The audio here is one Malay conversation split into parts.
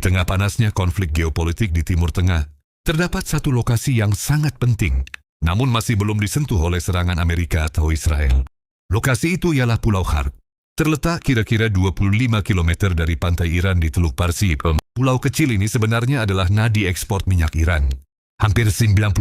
tengah panasnya konflik geopolitik di Timur Tengah, terdapat satu lokasi yang sangat penting, namun masih belum disentuh oleh serangan Amerika atau Israel. Lokasi itu ialah Pulau Khark. Terletak kira-kira 25 km dari pantai Iran di Teluk Parsi. Pulau kecil ini sebenarnya adalah nadi ekspor minyak Iran. Hampir 90%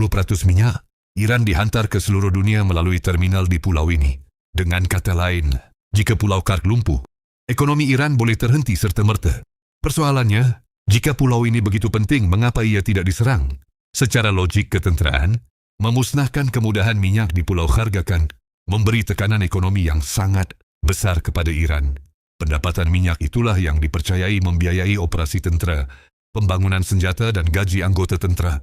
minyak Iran dihantar ke seluruh dunia melalui terminal di pulau ini. Dengan kata lain, jika Pulau Khark lumpuh, ekonomi Iran boleh terhenti serta-merta. Persoalannya, jika pulau ini begitu penting, mengapa ia tidak diserang? Secara logik ketenteraan, memusnahkan kemudahan minyak di Pulau Khark akan memberi tekanan ekonomi yang sangat besar kepada Iran. Pendapatan minyak itulah yang dipercayai membiayai operasi tentera, pembangunan senjata dan gaji anggota tentera.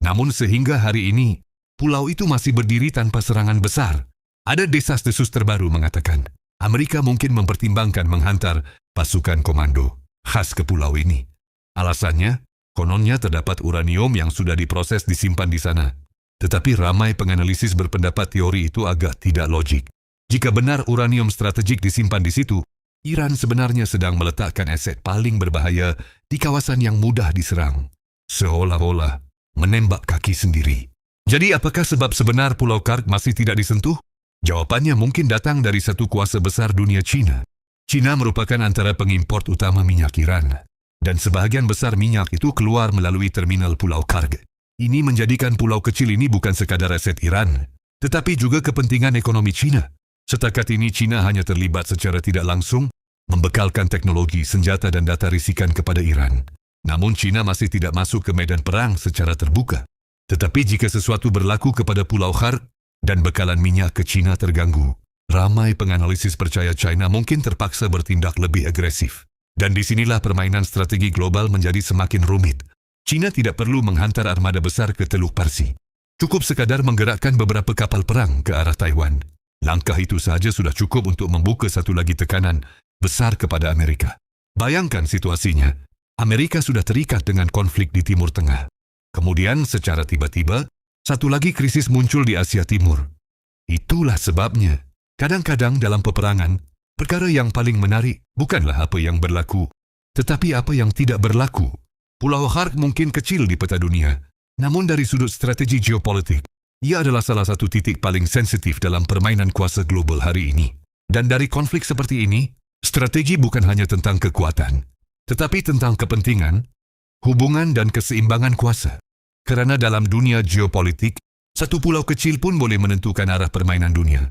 Namun sehingga hari ini, pulau itu masih berdiri tanpa serangan besar. Ada desas-desus terbaru mengatakan, Amerika mungkin mempertimbangkan menghantar pasukan komando khas ke pulau ini. Alasannya, kononnya terdapat uranium yang sudah diproses disimpan di sana. Tetapi ramai penganalisis berpendapat teori itu agak tidak logik. Jika benar uranium strategik disimpan di situ, Iran sebenarnya sedang meletakkan aset paling berbahaya di kawasan yang mudah diserang. Seolah-olah menembak kaki sendiri. Jadi apakah sebab sebenar Pulau Khark masih tidak disentuh? Jawabannya mungkin datang dari satu kuasa besar dunia, China. China merupakan antara pengimport utama minyak Iran, dan sebahagian besar minyak itu keluar melalui terminal Pulau Khark. Ini menjadikan pulau kecil ini bukan sekadar aset Iran, tetapi juga kepentingan ekonomi China. Setakat ini China hanya terlibat secara tidak langsung, membekalkan teknologi, senjata dan data risikan kepada Iran. Namun China masih tidak masuk ke medan perang secara terbuka. Tetapi jika sesuatu berlaku kepada Pulau Khark dan bekalan minyak ke China terganggu, ramai penganalisis percaya China mungkin terpaksa bertindak lebih agresif. Dan disinilah permainan strategi global menjadi semakin rumit. China tidak perlu menghantar armada besar ke Teluk Parsi. Cukup sekadar menggerakkan beberapa kapal perang ke arah Taiwan. Langkah itu sahaja sudah cukup untuk membuka satu lagi tekanan besar kepada Amerika. Bayangkan situasinya, Amerika sudah terikat dengan konflik di Timur Tengah. Kemudian secara tiba-tiba, satu lagi krisis muncul di Asia Timur. Itulah sebabnya, kadang-kadang dalam peperangan, perkara yang paling menarik bukanlah apa yang berlaku, tetapi apa yang tidak berlaku. Pulau Khark mungkin kecil di peta dunia, namun dari sudut strategi geopolitik, ia adalah salah satu titik paling sensitif dalam permainan kuasa global hari ini. Dan dari konflik seperti ini, strategi bukan hanya tentang kekuatan, tetapi tentang kepentingan, hubungan dan keseimbangan kuasa. Kerana dalam dunia geopolitik, satu pulau kecil pun boleh menentukan arah permainan dunia.